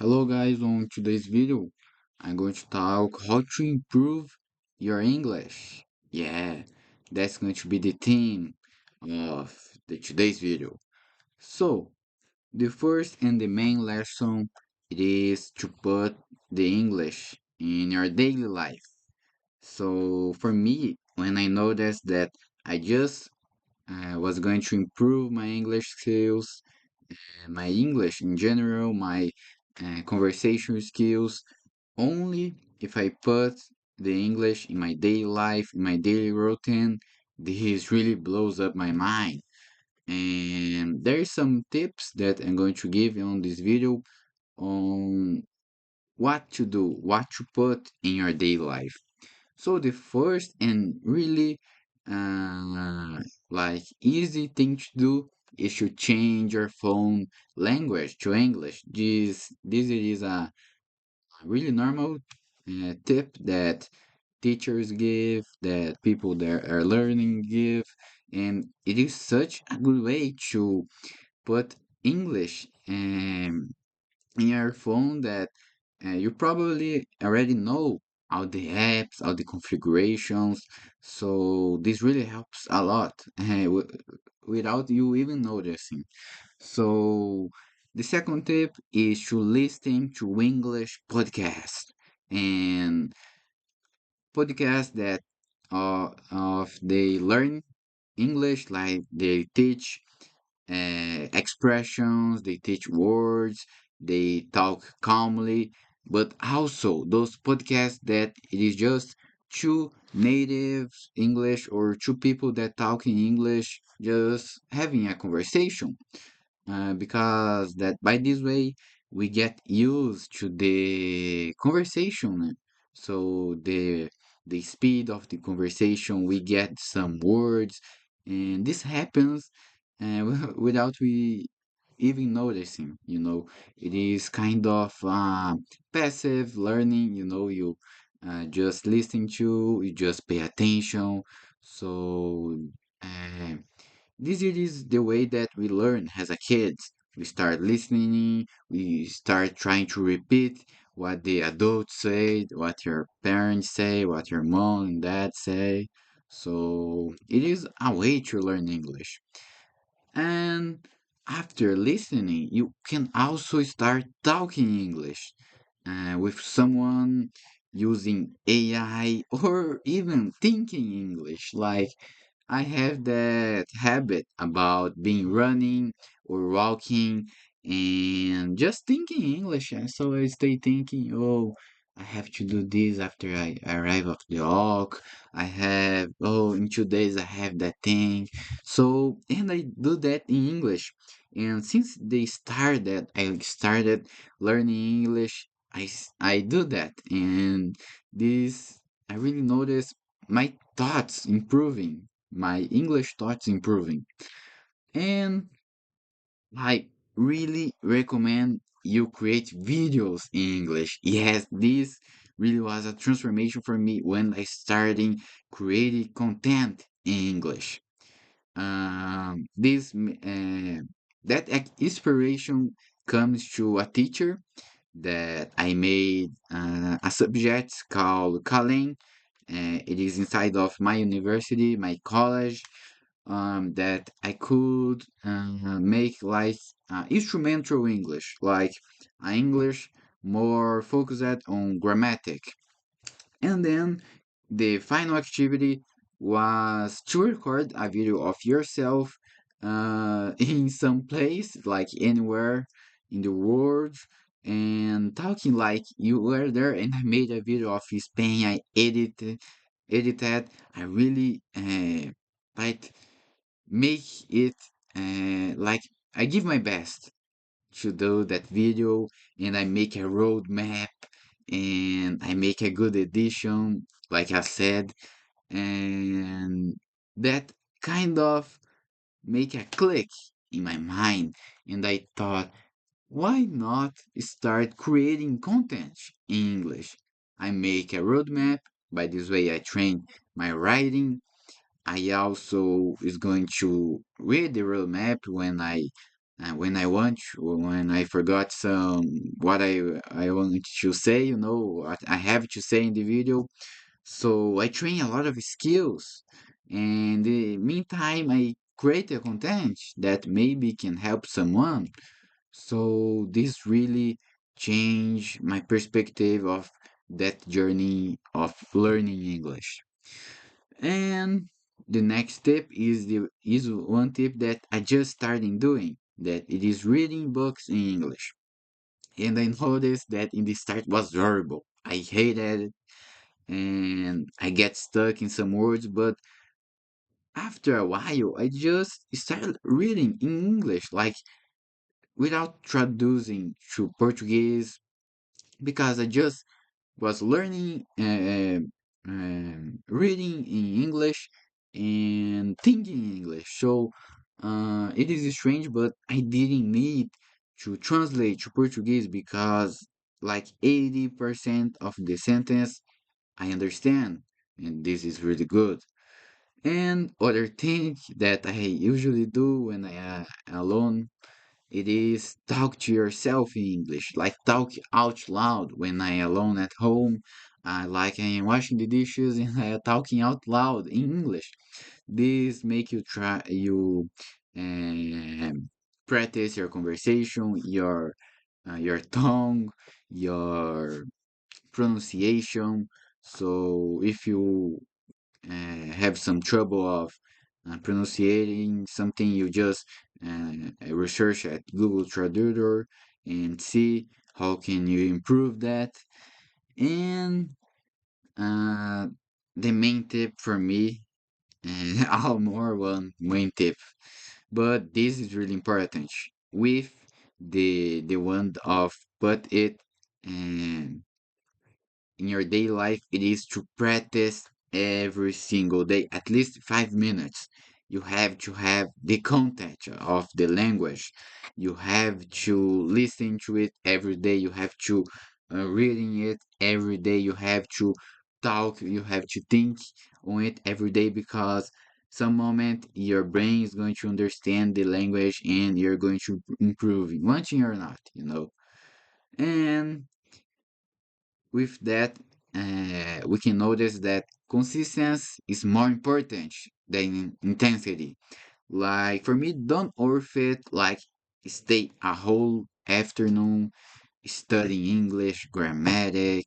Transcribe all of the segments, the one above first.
Hello guys, on today's video, I'm going to talk how to improve your English. Yeah, that's going to be the theme of today's video. So, the first and the main lesson it is to put the English in your daily life. So, for me, when I noticed that I just was going to improve my English skills, my English in general, my conversation skills, only if I put the English in my daily life, in my daily routine, this really blows up my mind. And there is some tips that I'm going to give you on this video on what to do, what to put in your daily life. So the first and really uh, easy thing to do is to change your phone language to English. This is a really normal tip that teachers give, that people that are learning give, and it is such a good way to put English in your phone that you probably already know all the apps, all the configurations. So this really helps a lot without you even noticing. So the second tip is to listen to English podcasts and podcasts that of they learn English, like they teach expressions, they teach words, they talk calmly, but also those podcasts that it is just two native English or two people that talk in English just having a conversation because that by this way we get used to the conversation, so the speed of the conversation, we get some words, and this happens without we even noticing. It is kind of passive learning. You just listen to, you just pay attention. So uh, this is the way that we learn as a kids. We start listening, we start trying to repeat what the adults say, what your parents say, what your mom and dad say. So it is a way to learn English. And after listening, you can also start talking English with someone using AI or even thinking English. Like I have that habit about being running or walking and just thinking English. And so I stay thinking, oh, I have to do this after I arrive at the walk. In 2 days I have that thing. So, and I do that in English. And since I started learning English, I do that. And this, I really notice my thoughts improving, my English thoughts improving. And I really recommend you create videos in English. Yes, this really was a transformation for me when I started creating content in English. This that inspiration comes to a teacher that I made a subject called calling. It is inside of my university, my college, that I could make like instrumental English, like English more focused on grammatic. And then the final activity was to record a video of yourself in some place, like anywhere in the world, and talking like you were there. And I made a video of Spain. I edited. I really like make it like I give my best to do that video, and I make a roadmap, and I make a good edition, like I said, and that kind of make a click in my mind, and I thought, why not start creating content in English? I make a roadmap. By this way, I train my writing. I also is going to read the roadmap when I when I forgot some what I wanted to say, what I have to say in the video. So I train a lot of skills, and in the meantime, I create a content that maybe can help someone. So this really changed my perspective of that journey of learning English. And the next tip is one tip that I just started doing, that it is reading books in English. And I noticed that in the start was horrible. I hated it and I get stuck in some words, but after a while I just started reading in English, like without traducing to Portuguese, because I just was learning, reading in English and thinking in English. So it is strange, but I didn't need to translate to Portuguese because like 80% of the sentence I understand, and this is really good. And other thing that I usually do when I am alone, it is talk to yourself in English, like talk out loud when I alone at home. Like I am washing the dishes and I am talking out loud in English. This make you try um, practice your conversation, your tongue, your pronunciation. So if you have some trouble of pronunciating something, you just research at Google Traducer and see how can you improve that. And uh, the main tip for me, all more one main tip, but this is really important with the one of put it um, in your daily life, it is to practice every single day, at least 5 minutes. You have to have the content of the language. You have to listen to it every day. You have to reading it every day. You have to talk. You have to think on it every day because some moment your brain is going to understand the language and you're going to improve, wanting or not. And with that, we can notice that consistency is more important than intensity. Like for me, don't overfit, like stay a whole afternoon studying English, grammatic,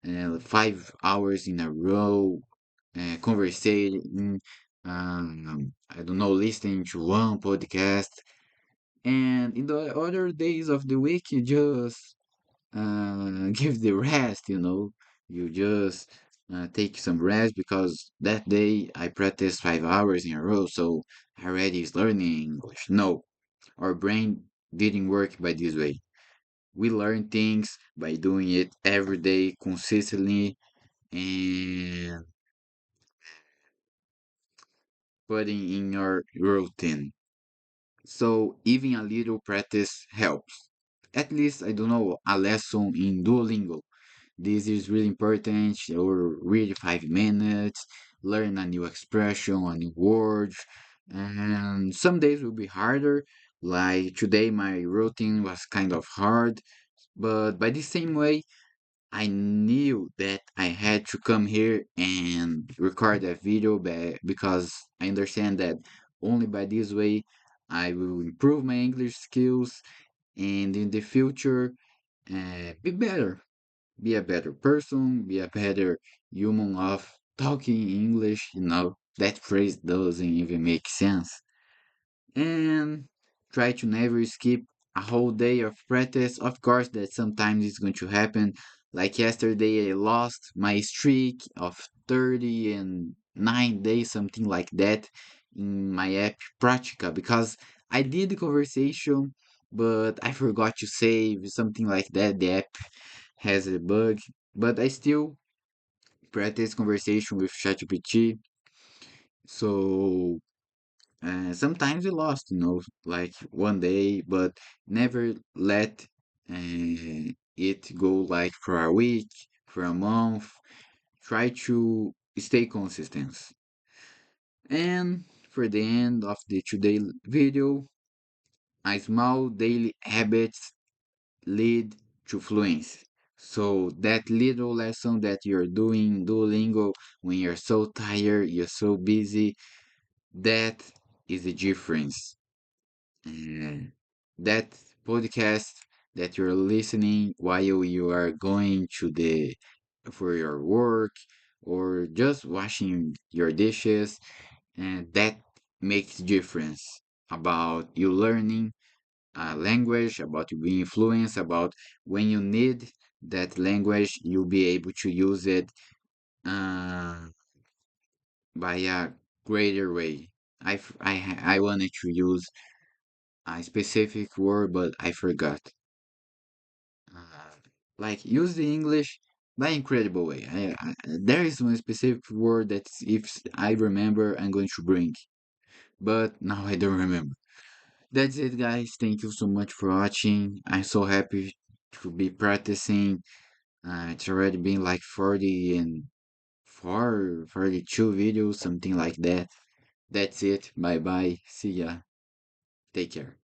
5 hours in a row, conversating, I don't know, listening to one podcast. And in the other days of the week, you just give the rest. You just take some rest because that day I practiced 5 hours in a row, so I already is learning English. No, our brain didn't work by this way. We learn things by doing it every day consistently and putting in your routine. So even a little practice helps. At least I don't know a lesson in Duolingo. This is really important. Or read 5 minutes, learn a new expression, a new word. And some days will be harder. Like today, my routine was kind of hard. But by the same way, I knew that I had to come here and record that video because I understand that only by this way I will improve my English skills and in the future be better, be a better person, be a better human of talking English. That phrase doesn't even make sense. And try to never skip a whole day of practice. Of course, that sometimes it's going to happen. Like yesterday, I lost my streak of 39 days, something like that, in my app Pratica because I did the conversation, but I forgot to save something like that. The app has a bug, but I still practice conversation with ChatGPT. So sometimes we lost, like one day, but never let it go like for a week, for a month. Try to stay consistent. And for the end of the today video, A small daily habits lead to fluency. So that little lesson that you're doing Duolingo when you're so tired, you're so busy, that is the difference. And that podcast that you're listening while you are going to the for your work or just washing your dishes, and that makes difference about you learning language, about you being fluent, about when you need that language, you'll be able to use it uh, by a greater way. I wanted to use a specific word, but I forgot. Uh, like use the English by incredible way. There is one specific word that if I remember, I'm going to bring, but now I don't remember. That's it, guys. Thank you so much for watching. I'm so happy to be practicing. It's already been like 40 and 42 videos, something like that. That's it. Bye bye. See ya. Take care.